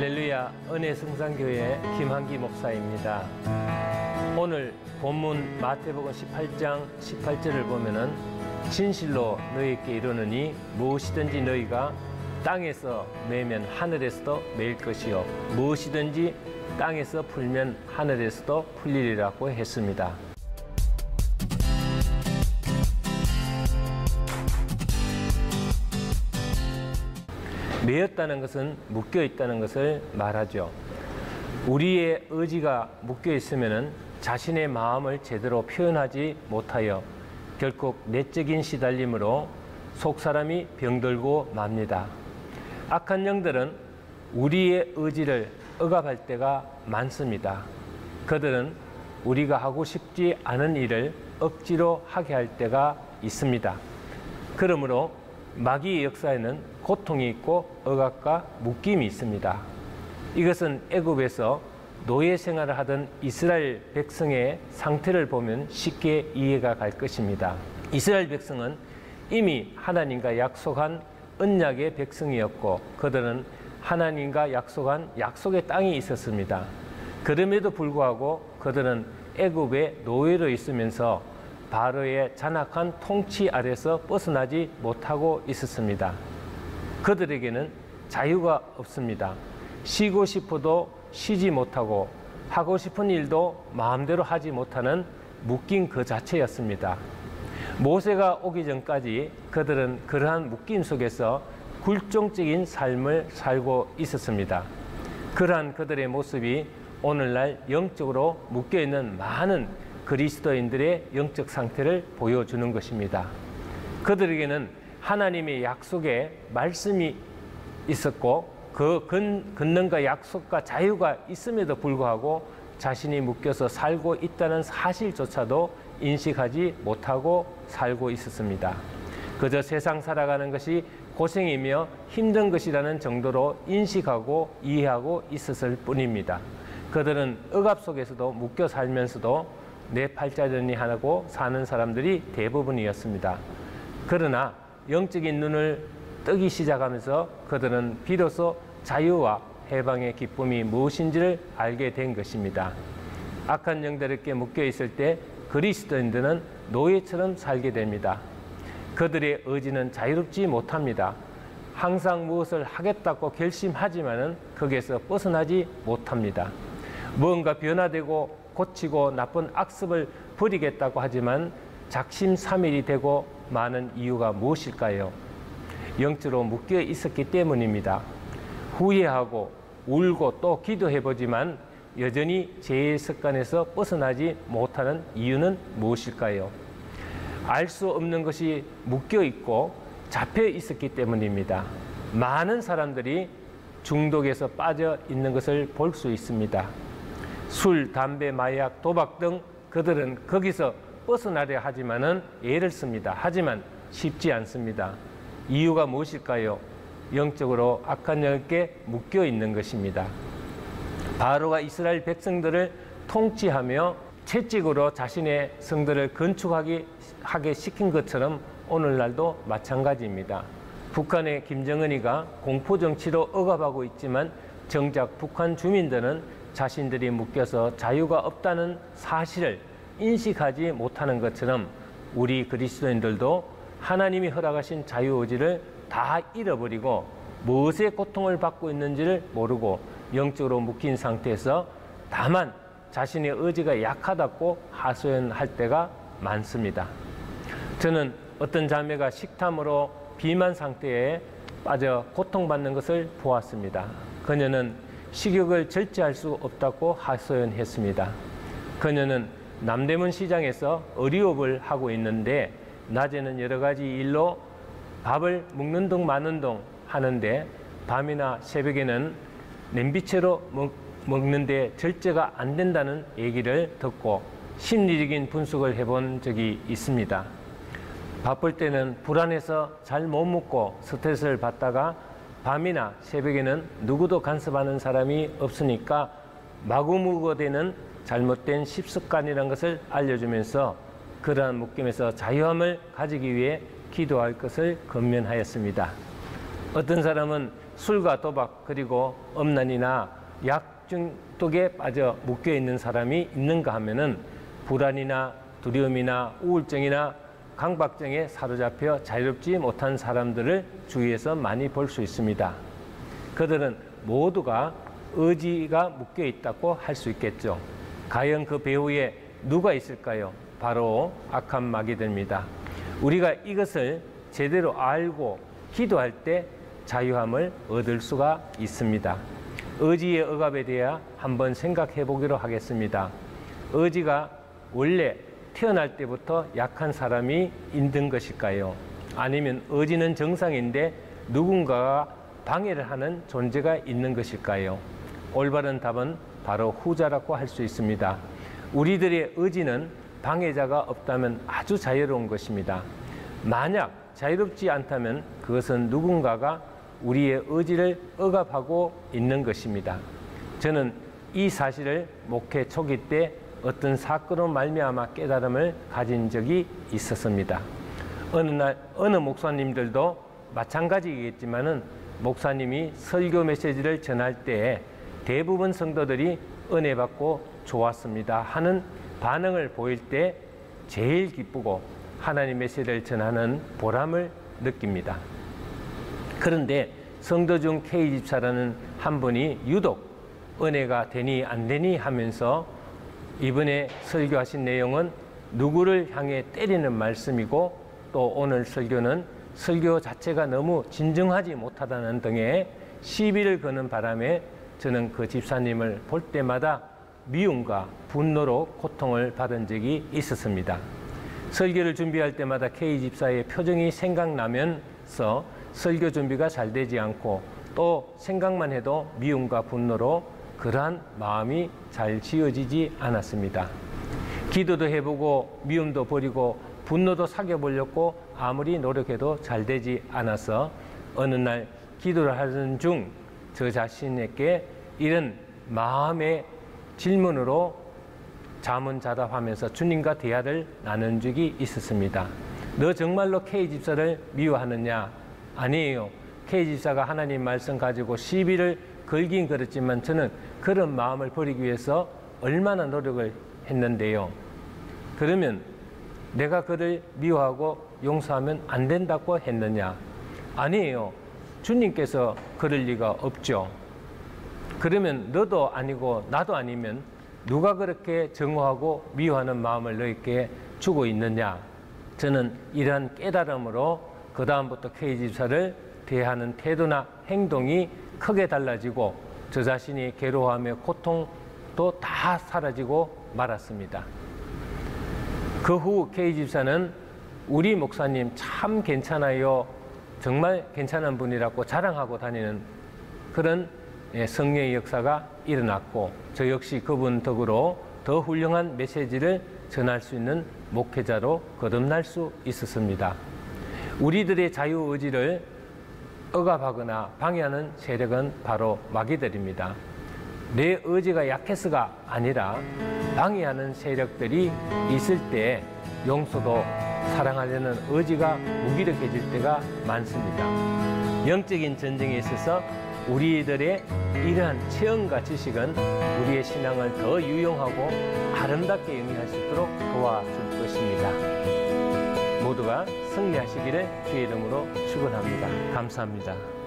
할렐루야, 은혜성산교회 김한기 목사입니다. 오늘 본문 마태복음 18장 18절을 보면은 진실로 너희에게 이르노니 무엇이든지 너희가 땅에서 매면 하늘에서도 매일 것이요 무엇이든지 땅에서 풀면 하늘에서도 풀리리라고 했습니다. 매였다는 것은 묶여 있다는 것을 말하죠. 우리의 의지가 묶여 있으면 자신의 마음을 제대로 표현하지 못하여 결국 내적인 시달림으로 속사람이 병들고 맙니다. 악한 영들은 우리의 의지를 억압할 때가 많습니다. 그들은 우리가 하고 싶지 않은 일을 억지로 하게 할 때가 있습니다. 그러므로 마귀의 역사에는 고통이 있고 억압과 묶임이 있습니다. 이것은 애굽에서 노예 생활을 하던 이스라엘 백성의 상태를 보면 쉽게 이해가 갈 것입니다. 이스라엘 백성은 이미 하나님과 약속한 언약의 백성이었고 그들은 하나님과 약속한 약속의 땅이 있었습니다. 그럼에도 불구하고 그들은 애굽의 노예로 있으면서 바로의 잔악한 통치 아래서 벗어나지 못하고 있었습니다. 그들에게는 자유가 없습니다. 쉬고 싶어도 쉬지 못하고 하고 싶은 일도 마음대로 하지 못하는 묶임 그 자체였습니다. 모세가 오기 전까지 그들은 그러한 묶임 속에서 굴종적인 삶을 살고 있었습니다. 그러한 그들의 모습이 오늘날 영적으로 묶여있는 많은 그리스도인들의 영적 상태를 보여주는 것입니다. 그들에게는 하나님의 약속의 말씀이 있었고 그 권능과 약속과 자유가 있음에도 불구하고 자신이 묶여서 살고 있다는 사실조차도 인식하지 못하고 살고 있었습니다. 그저 세상 살아가는 것이 고생이며 힘든 것이라는 정도로 인식하고 이해하고 있었을 뿐입니다. 그들은 억압 속에서도 묶여 살면서도 내 팔자전이 하고 사는 사람들이 대부분이었습니다. 그러나 영적인 눈을 뜨기 시작하면서 그들은 비로소 자유와 해방의 기쁨이 무엇인지를 알게 된 것입니다. 악한 영들에게 묶여 있을 때 그리스도인들은 노예처럼 살게 됩니다. 그들의 의지는 자유롭지 못합니다. 항상 무엇을 하겠다고 결심하지만은 거기에서 벗어나지 못합니다. 무언가 변화되고 고치고 나쁜 악습을 버리겠다고 하지만 작심삼일이 되고 많은 이유가 무엇일까요? 영적으로 묶여 있었기 때문입니다. 후회하고 울고 또 기도해보지만 여전히 죄의 습관에서 벗어나지 못하는 이유는 무엇일까요? 알 수 없는 것이 묶여 있고 잡혀 있었기 때문입니다. 많은 사람들이 중독에서 빠져 있는 것을 볼 수 있습니다. 술, 담배, 마약, 도박 등 그들은 거기서 벗어나려 하지만은 애를 씁니다. 하지만 쉽지 않습니다. 이유가 무엇일까요? 영적으로 악한 영에게 묶여 있는 것입니다. 바로가 이스라엘 백성들을 통치하며 채찍으로 자신의 성들을 건축하게 시킨 것처럼 오늘날도 마찬가지입니다. 북한의 김정은이가 공포정치로 억압하고 있지만 정작 북한 주민들은 자신들이 묶여서 자유가 없다는 사실을 인식하지 못하는 것처럼 우리 그리스도인들도 하나님이 허락하신 자유의지를 다 잃어버리고 무엇의 고통을 받고 있는지를 모르고 영적으로 묶인 상태에서 다만 자신의 의지가 약하다고 하소연할 때가 많습니다. 저는 어떤 자매가 식탐으로 비만 상태에 빠져 고통받는 것을 보았습니다. 그녀는 식욕을 절제할 수 없다고 하소연했습니다. 그녀는 남대문 시장에서 어리업을 하고 있는데 낮에는 여러 가지 일로 밥을 먹는 둥 마는 둥 하는데 밤이나 새벽에는 냄비채로 먹는데 절제가 안 된다는 얘기를 듣고 심리적인 분석을 해본 적이 있습니다. 바쁠 때는 불안해서 잘 못 먹고 스트레스를 받다가 밤이나 새벽에는 누구도 간섭하는 사람이 없으니까 마구무구되는 잘못된 식습관이라는 것을 알려주면서 그러한 묶임에서 자유함을 가지기 위해 기도할 것을 권면하였습니다. 어떤 사람은 술과 도박 그리고 음란이나 약 중독에 빠져 묶여 있는 사람이 있는가 하면은 불안이나 두려움이나 우울증이나 강박증에 사로잡혀 자유롭지 못한 사람들을 주위에서 많이 볼 수 있습니다. 그들은 모두가 의지가 묶여 있다고 할 수 있겠죠. 과연 그 배후에 누가 있을까요? 바로 악한 마귀들입니다. 우리가 이것을 제대로 알고 기도할 때 자유함을 얻을 수가 있습니다. 의지의 억압에 대해 한번 생각해 보기로 하겠습니다. 의지가 원래 태어날 때부터 약한 사람이 있는 것일까요? 아니면 의지는 정상인데 누군가가 방해를 하는 존재가 있는 것일까요? 올바른 답은 바로 후자라고 할 수 있습니다. 우리들의 의지는 방해자가 없다면 아주 자유로운 것입니다. 만약 자유롭지 않다면 그것은 누군가가 우리의 의지를 억압하고 있는 것입니다. 저는 이 사실을 목회 초기 때 어떤 사건으로 말미암아 깨달음을 가진 적이 있었습니다. 어느 날 어느 목사님들도 마찬가지이겠지만은 목사님이 설교 메시지를 전할 때 대부분 성도들이 은혜 받고 좋았습니다 하는 반응을 보일 때 제일 기쁘고 하나님 메시지를 전하는 보람을 느낍니다. 그런데 성도 중 K 집사라는 한 분이 유독 은혜가 되니 안 되니 하면서 이번에 설교하신 내용은 누구를 향해 때리는 말씀이고 또 오늘 설교는 설교 자체가 너무 진정하지 못하다는 등의 시비를 거는 바람에 저는 그 집사님을 볼 때마다 미움과 분노로 고통을 받은 적이 있었습니다. 설교를 준비할 때마다 K 집사의 표정이 생각나면서 설교 준비가 잘 되지 않고 또 생각만 해도 미움과 분노로 그러한 마음이 잘 지어지지 않았습니다. 기도도 해보고 미움도 버리고 분노도 사겨보려고 아무리 노력해도 잘 되지 않아서 어느 날 기도를 하는 중 저 자신에게 이런 마음의 질문으로 자문자답하면서 주님과 대화를 나눈 적이 있었습니다. 너 정말로 K 집사를 미워하느냐? 아니에요. K 집사가 하나님 말씀 가지고 시비를 걸긴 그렇지만 저는 그런 마음을 버리기 위해서 얼마나 노력을 했는데요. 그러면 내가 그를 미워하고 용서하면 안 된다고 했느냐? 아니에요. 주님께서 그럴 리가 없죠. 그러면 너도 아니고 나도 아니면 누가 그렇게 증오하고 미워하는 마음을 너에게 주고 있느냐? 저는 이러한 깨달음으로 그 다음부터 K 집사를 대하는 태도나 행동이 크게 달라지고 저 자신이 괴로워하며 고통도 다 사라지고 말았습니다. 그 후 K 집사는 우리 목사님 참 괜찮아요. 정말 괜찮은 분이라고 자랑하고 다니는 그런 성령의 역사가 일어났고 저 역시 그분 덕으로 더 훌륭한 메시지를 전할 수 있는 목회자로 거듭날 수 있었습니다. 우리들의 자유의지를 억압하거나 방해하는 세력은 바로 마귀들입니다. 내 의지가 약해서가 아니라 방해하는 세력들이 있을 때 용서도 사랑하려는 의지가 무기력해질 때가 많습니다. 영적인 전쟁에 있어서 우리들의 이러한 체험과 지식은 우리의 신앙을 더 유용하고 아름답게 영위할 수 있도록 도와줄 것입니다. 모두가 승리하시기를 주의 이름으로 축원합니다. 감사합니다.